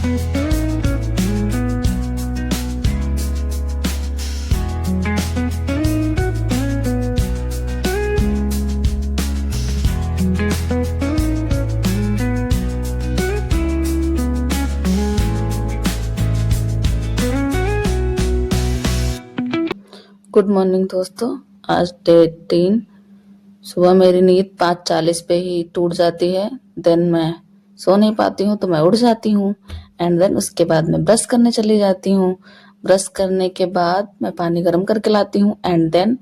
Good morning दोस्तों। आज day 3। सुबह मेरी नींद 5:40 पे ही टूट जाती है। देन मैं सो नहीं पाती हूँ तो मैं उठ जाती हूँ एंड देन उसके बाद मैं ब्रश करने चली जाती हूँ। ब्रश करने के बाद मैं पानी गर्म करके लाती हूँ एंड देन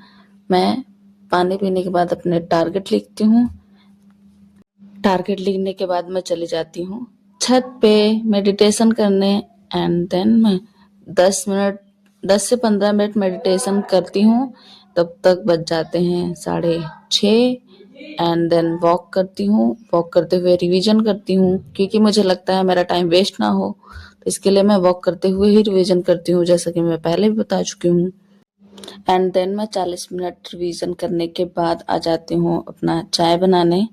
मैं पानी पीने के बाद अपने टारगेट लिखती हूँ। टारगेट लिखने के बाद मैं चली जाती हूँ छत पे मेडिटेशन करने एंड देन मैं 10 से 15 मिनट मेडिटेशन करती हूँ। तब तक बज जाते हैं 6:30 एंड देन वॉक करती हूँ। वॉक करते हुए रिवीजन करती हूँ क्योंकि मुझे लगता है मेरा टाइम वेस्ट ना हो, तो इसके लिए मैं वॉक करते हुए ही रिवीजन करती हूँ, जैसा कि मैं पहले भी बता चुकी हूँ। एंड देन मैं 40 मिनट रिवीजन करने के बाद आ जाती हूँ अपना चाय बनाने।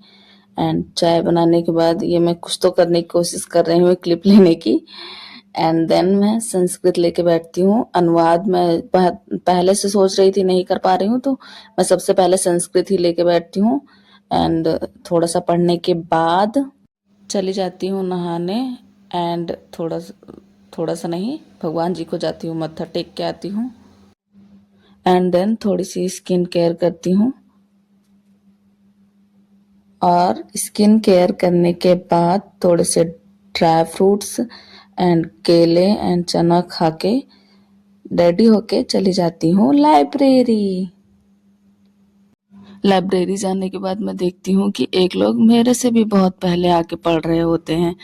एंड चाय बनाने के बाद ये मैं कुछ तो करने की कोशिश कर रही हूँ क्लिप लेने की। एंड देन मैं संस्कृत लेके बैठती हूँ। अनुवाद मैं पहले से सोच रही थी नहीं कर पा रही हूँ, तो मैं सबसे पहले संस्कृत ही लेके बैठती हूँ। एंड थोड़ा सा पढ़ने के बाद चली जाती हूँ नहाने एंड थोड़ा सा नहीं, भगवान जी को जाती हूँ मत्था टेक के आती हूँ। एंड देन थोड़ी सी स्किन केयर करती हूँ और स्किन केयर करने के बाद थोड़े से ड्राई फ्रूट्स एंड केले एंड चना खा के रेडी होके चली जाती हूँ लाइब्रेरी। लाइब्रेरी जाने के बाद मैं देखती हूँ कि एक लोग मेरे से भी बहुत पहले आके पढ़ रहे होते हैं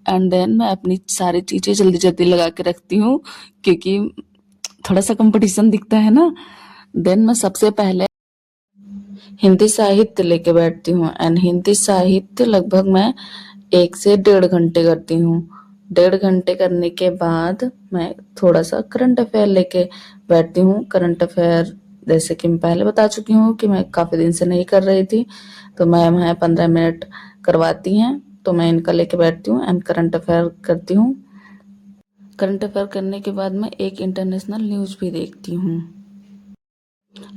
एंड देन मैं अपनी सारी चीज़ें जल्दी जल्दी लगा के रखती हूँ क्योंकि थोड़ा सा कंपटीशन दिखता है ना। देन मैं सबसे पहले हिंदी साहित्य लेके बैठती हूँ एंड हिंदी साहित्य लगभग मैं 1 से 1.5 घंटे करती हूँ। 1.5 घंटे करने के बाद मैं थोड़ा सा करंट अफेयर लेके बैठती हूँ। करंट अफेयर जैसे कि मैं पहले बता चुकी हूँ कि मैं काफ़ी दिन से नहीं कर रही थी, तो मैं 15 मिनट करवाती हैं, तो मैं इनका लेके बैठती हूँ एंड करंट अफेयर करती हूँ। करंट अफेयर करने के बाद मैं एक इंटरनेशनल न्यूज़ भी देखती हूँ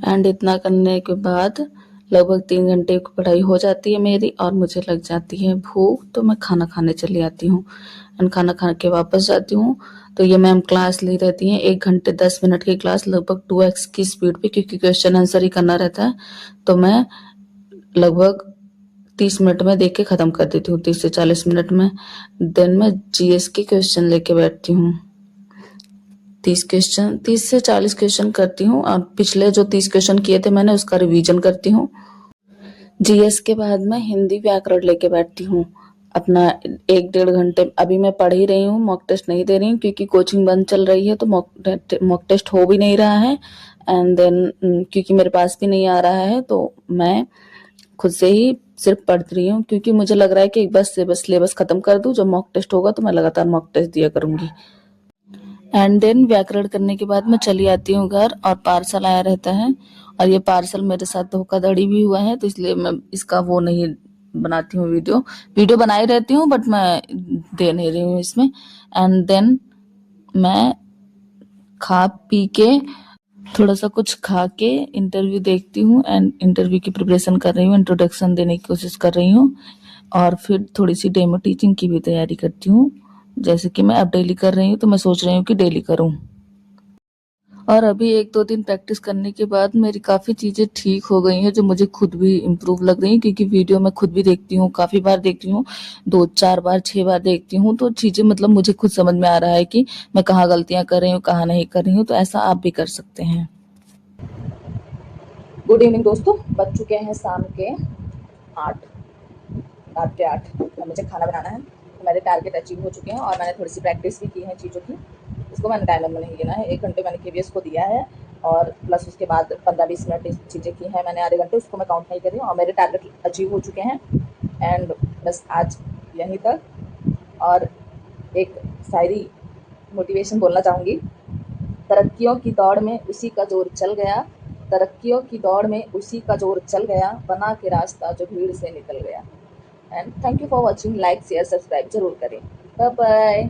एंड इतना करने के बाद लगभग 3 घंटे की पढ़ाई हो जाती है मेरी और मुझे लग जाती है भूख, तो मैं खाना खाने चली आती हूँ एंड खाना खा के वापस जाती हूँ। तो ये मैम क्लास ली रहती हैं 1 घंटे 10 मिनट की क्लास, लगभग 2x की स्पीड पे, क्योंकि क्वेश्चन आंसर ही करना रहता है। तो मैं लगभग 30 मिनट में देख के ख़त्म कर देती हूँ, 30 से 40 मिनट में। देन मैं जीएस के क्वेश्चन लेके बैठती हूँ। 30 से 40 क्वेश्चन करती हूँ और पिछले जो 30 क्वेश्चन किए थे मैंने उसका रिवीजन करती हूँ। जीएस के बाद मैं हिंदी व्याकरण लेके बैठती हूँ अपना 1-1.5 घंटे। अभी मैं पढ़ ही रही हूँ, मॉक टेस्ट नहीं दे रही हूँ क्योंकि कोचिंग बंद चल रही है, तो मॉक टेस्ट हो भी नहीं रहा है एंड देन क्योंकि मेरे पास भी नहीं आ रहा है, तो मैं खुद से ही सिर्फ पढ़ रही हूँ क्योंकि मुझे लग रहा है कि एक बस सिलेबस खत्म कर दूँ, जब मॉक टेस्ट होगा तो मैं लगातार मॉक टेस्ट दिया करूँगी। एंड देन व्याकरण करने के बाद मैं चली आती हूँ घर और पार्सल आया रहता है और ये पार्सल मेरे साथ धोखाधड़ी भी हुआ है, तो इसलिए मैं इसका वो नहीं बनाती हूँ, वीडियो बनाई रहती हूँ बट मैं दे नहीं रही हूँ इसमें। एंड देन मैं खा पी के थोड़ा सा कुछ खा के इंटरव्यू देखती हूँ एंड इंटरव्यू की प्रिपरेशन कर रही हूँ, इंट्रोडक्शन देने की कोशिश कर रही हूँ और फिर थोड़ी सी डेमो टीचिंग की भी तैयारी करती हूँ, जैसे कि मैं अब डेली कर रही हूँ, तो मैं सोच रही हूँ कि डेली करूँ। और अभी 1-2 दिन प्रैक्टिस करने के बाद मेरी काफ़ी चीज़ें ठीक हो गई हैं, जो मुझे खुद भी इम्प्रूव लग रही हैं, क्योंकि वीडियो मैं खुद भी देखती हूँ, काफ़ी बार देखती हूँ, 2-4 बार 6 बार देखती हूँ, तो चीज़ें मतलब मुझे खुद समझ में आ रहा है कि मैं कहाँ गलतियाँ कर रही हूँ, कहाँ नहीं कर रही हूँ, तो ऐसा आप भी कर सकते हैं। गुड इवनिंग दोस्तों, बज चुके हैं शाम के 8 और मुझे खाना बनाना है, तो मेरे टारगेट अचीव हो चुके हैं और मैंने थोड़ी सी प्रैक्टिस भी की है चीज़ों की। इसको मैंने टाइमर में नहीं गिना है, 1 घंटे मैंने केवीएस को दिया है और प्लस उसके बाद 15-20 मिनट चीज़ें की हैं मैंने आधे घंटे, उसको मैं काउंट नहीं कर रही हूँ और मेरे टारगेट अचीव हो चुके हैं। एंड बस आज यहीं तक। और एक शायरी मोटिवेशन बोलना चाहूँगी। तरक्कियों की दौड़ में उसी का जोर चल गया, तरक्कियों की दौड़ में उसी का जोर चल गया, बना के रास्ता जो भीड़ से निकल गया। And thank you for watching. Like share subscribe जरूर करें। Bye bye.